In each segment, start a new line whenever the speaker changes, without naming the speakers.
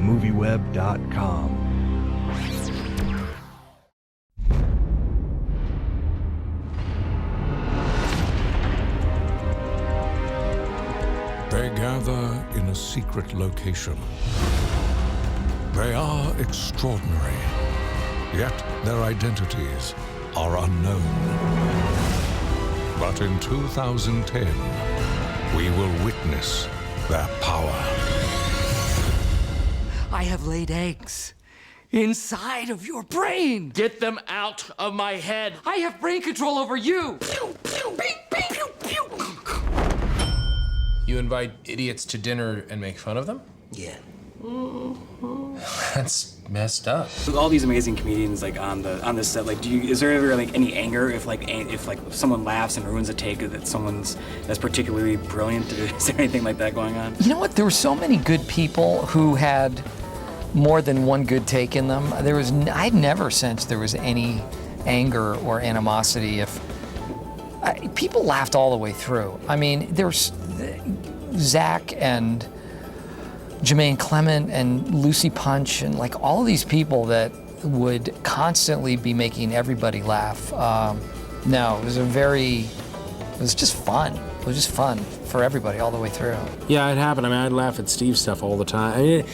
MovieWeb.com.
They gather in a secret location. They are extraordinary, yet their identities are unknown. But in 2010, we will witness their power.
I have laid eggs inside of your brain.
Get them out of my head.
I have brain control over you. Pew, pew, pew, pew, pew.
You invite idiots to dinner and make fun of them?
Yeah.
That's messed up.
With all these amazing comedians like on this set, like, is there ever like any anger if someone laughs and ruins a take that that's particularly brilliant? Is there anything like that going on?
You know what? There were so many good people who had more than one good take in them. I'd never sensed there was any anger or animosity. People laughed all the way through. I mean, there's Zach and Jermaine Clement and Lucy Punch and like all these people that would constantly be making everybody laugh. No, it was just fun. It was just fun for everybody all the way through.
Yeah, it happened. I mean, I'd laugh at Steve's stuff all the time. I mean,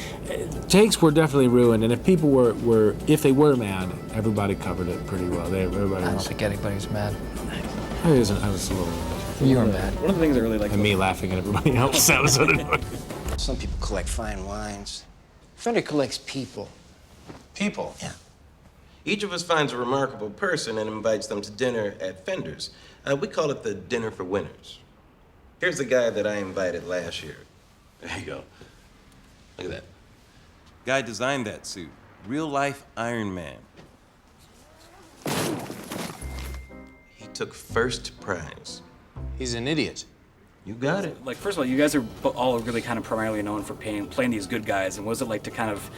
takes were definitely ruined, and if people were if they were mad, everybody covered it pretty well.
I don't think anybody was mad.
I was a little.
You were mad.
One of the things I really like.
And me laughing at everybody else. That was what it was.
Some people collect fine wines. Fender collects people.
People?
Yeah.
Each of us finds a remarkable person and invites them to dinner at Fender's. We call it the Dinner for Winners. Here's the guy that I invited last year. There you go. Look at that. Guy designed that suit. Real life Iron Man. He took first prize.
He's an idiot.
You got it.
Like, first of all, you guys are all really kind of primarily known for playing these good guys, and what was it like to kind of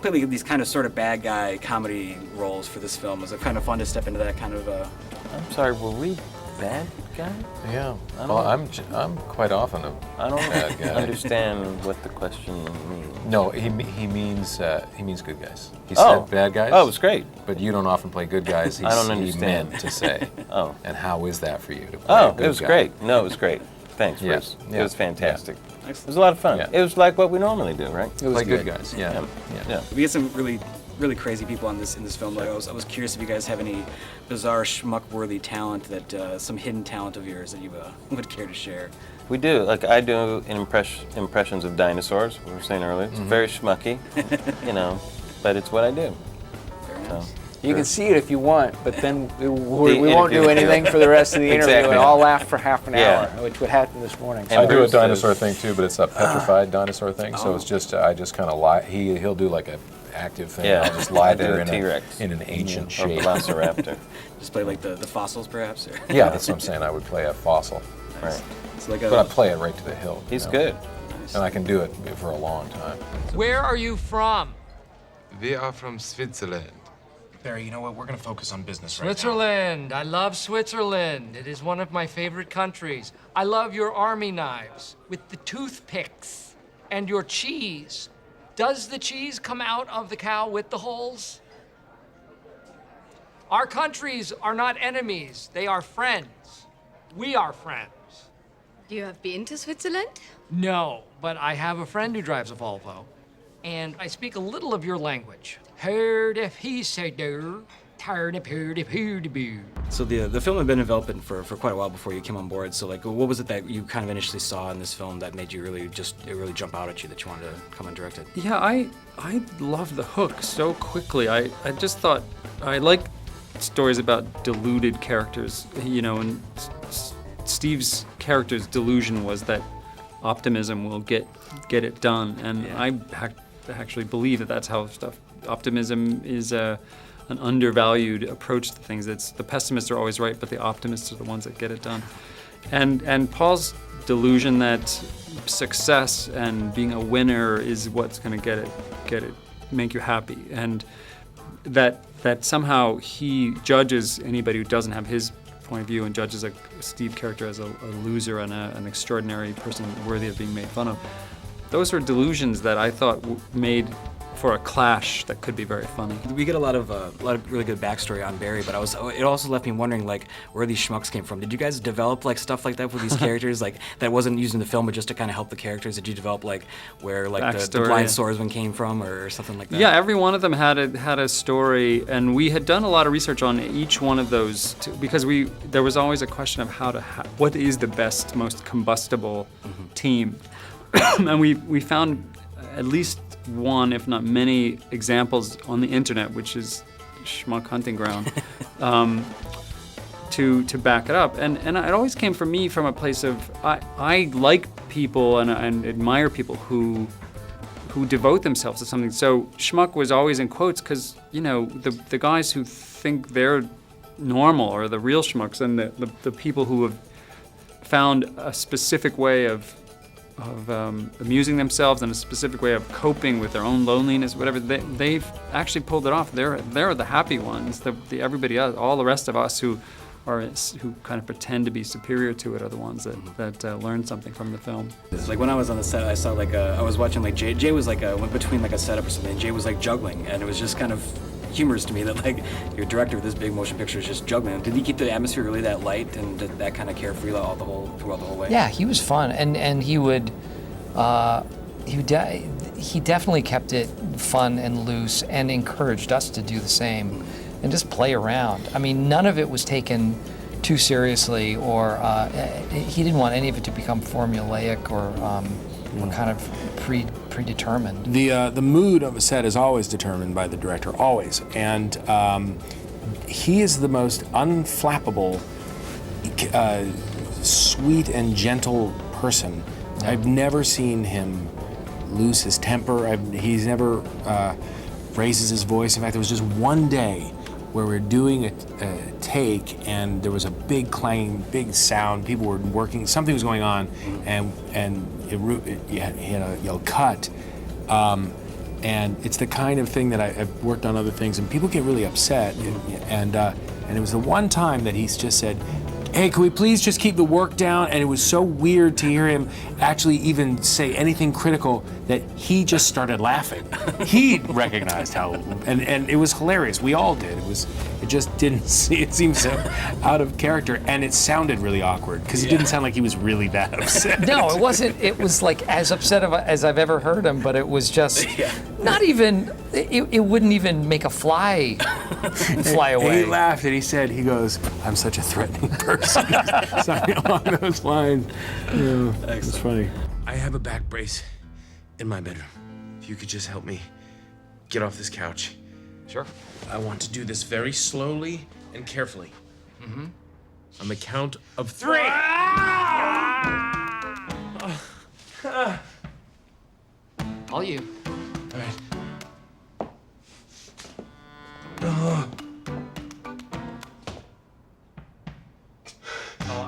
play these kind of sort of bad guy comedy roles for this film? Was it kind of fun to step into that kind of?
I'm sorry, were we bad guys?
Yeah. Well, I'm quite often a bad guy.
Understand what the question means.
No, he means good guys. He said bad guys.
Oh, it was great.
But you don't often play good guys.
I don't understand.
He meant to say.
Oh.
And how is that for you to play a good
it was
guy?
great. No, it was great. Thanks,
Yeah.
Bruce.
Yeah.
It was fantastic.
Yeah.
It was a lot of fun.
Yeah.
It was like what we normally do, right?
It was play good guys. Yeah.
We get some really crazy people in this film. Like, I was curious if you guys have any bizarre schmuck-worthy talent some hidden talent of yours that you would care to share.
We do. Like, I do impressions of dinosaurs, we were saying earlier. It's very schmucky, but it's what I do.
Very nice.
You can see it if you want, but then we won't do anything for the rest of the interview,
Exactly.
and I'll laugh for half an
Yeah.
hour, which would happen this morning.
I do a dinosaur thing too, but it's a petrified dinosaur thing. So it's just I just kind of lie. He'll do like an active thing.
Yeah.
I'll just lie
I do
there
a T-Rex.
in an ancient
Or
shape.
velociraptor.
Just play like the fossils, perhaps. Or?
Yeah, that's what I'm saying. I would play a fossil,
Right.
It's like
but I play it right to the hill.
He's good.
Nice.
And I can do it for a long time.
Where are you from?
We are from Switzerland.
Barry, you know what? We're going to focus on business right
Switzerland. I love Switzerland. It is one of my favorite countries. I love your army knives with the toothpicks and your cheese. Does the cheese come out of the cow with the holes? Our countries are not enemies. They are friends. We are friends.
You have been to Switzerland?
No, but I have a friend who drives a Volvo, and I speak a little of your language. Heard if he said there, tired of heard if he.
So the film had been developing for quite a while before you came on board. So like, what was it that you kind of initially saw in this film that made you really jump out at you that you wanted to come and direct it?
Yeah, I loved the hook so quickly. I just thought I like stories about deluded characters, and Steve's character's delusion was that optimism will get it done, and I actually believe that that's how optimism is an undervalued approach to things. It's the pessimists are always right, but the optimists are the ones that get it done. And Paul's delusion that success and being a winner is what's going to get it, make you happy, and that somehow he judges anybody who doesn't have his point of view and judges a Steve character as a loser and an extraordinary person worthy of being made fun of. those are delusions that I thought made for a clash that could be very funny.
We get a lot of really good backstory on Barry, but it also left me wondering like where these schmucks came from. Did you guys develop like stuff like that for these characters, like that wasn't used in the film, but just to kind of help the characters? Did you develop like where like the blind swordsman came from or something like that?
Yeah, every one of them had a story, and we had done a lot of research on each one of those because there was always a question of what is the best, most combustible team, and we found at least one, if not many, examples on the internet, which is schmuck hunting ground, to back it up. And it always came from me from a place of I like people and admire people who devote themselves to something. So schmuck was always in quotes because the guys who think they're normal are the real schmucks, and the people who have found a specific way of amusing themselves and a specific way of coping with their own loneliness, whatever, they've actually pulled it off. They're the happy ones. Everybody else, all the rest of us who kind of pretend to be superior to it are the ones that learn something from the film.
It's like when I was on the set, I saw I was watching like Jay was like went between like a setup or something. Jay was like juggling, and it was just kind of humorous to me that like your director of this big motion picture is just juggling. Did he keep the atmosphere really that light and that kind of carefree throughout the whole way?
Yeah, he was fun, and he definitely kept it fun and loose and encouraged us to do the same and just play around. I mean, none of it was taken too seriously, or he didn't want any of it to become formulaic or kind of predetermined.
The mood of a set is always determined by the director, always, and he is the most unflappable, sweet and gentle person. Yeah. I've never seen him lose his temper. He's never raises his voice. In fact, there was just one day where we were doing a take, and there was a big clanging, big sound. People were working. Something was going on, and he had a yell cut. And it's the kind of thing that I've worked on other things, and people get really upset. And it was the one time that he just said, "Hey, can we please just keep the work down?" And it was so weird to hear him actually even say anything critical that he just started laughing. He recognized how, and it was hilarious. We all did. It just didn't it seemed so out of character, and it sounded really awkward because it didn't sound like he was really that upset.
No, it wasn't. It was like as upset as I've ever heard him, but it was just not even. It wouldn't even make a fly away.
And he laughed and he goes, "I'm such a threatening person." Something along those lines. Yeah, it's funny.
I have a back brace in my bedroom. If you could just help me get off this couch.
Sure.
I want to do this very slowly and carefully. Mm-hmm. On the count of 3.
All you.
All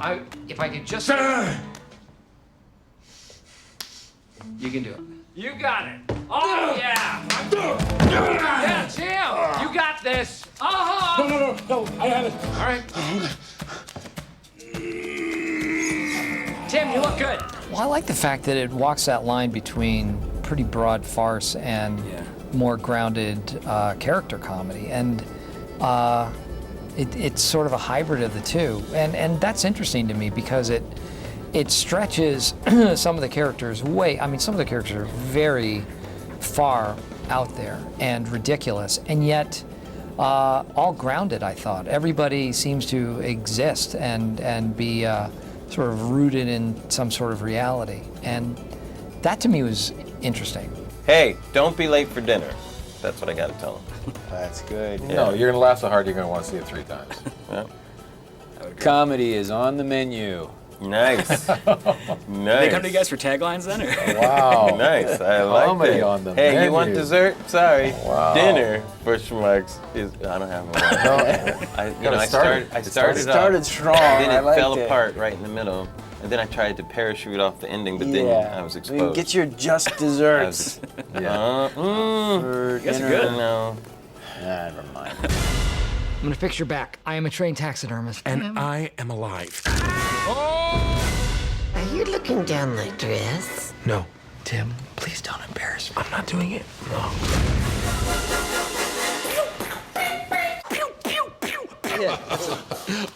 right.
If I could just... You can do it. You got it. Oh, yeah. Yeah, Tim. You got this. Uh-huh.
No, I have it.
All right. Tim, you look good.
Well, I like the fact that it walks that line between pretty broad farce and more grounded character comedy. And it's sort of a hybrid of the two. And that's interesting to me because it stretches some of the characters some of the characters are very far out there and ridiculous, and yet all grounded, I thought. Everybody seems to exist and be sort of rooted in some sort of reality. And that to me was interesting.
Hey, don't be late for dinner. That's what I gotta tell him.
That's good.
Yeah. No, you're gonna laugh so hard you're gonna want to see it 3 times.
Yeah.
Comedy is on the menu.
Nice. Nice.
They come to you guys for taglines then? Or?
Wow.
Nice. I like
Comedy
it.
on the
Hey,
menu.
you want dessert? Sorry.
Wow.
Dinner for Schmucks is. I don't have one. I
started strong.
Then it
I
fell
liked it.
apart right in the middle, and then I tried to parachute off the ending, but then I was exposed.
Get your just desserts.
You guys are good.
No.
Never mind.
I'm gonna fix your back. I am a trained taxidermist.
And I am alive.
Are you looking down my dress?
No,
Tim, please don't embarrass me.
I'm not doing it. No.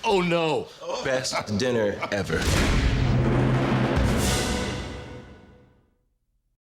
Oh no! Best dinner ever.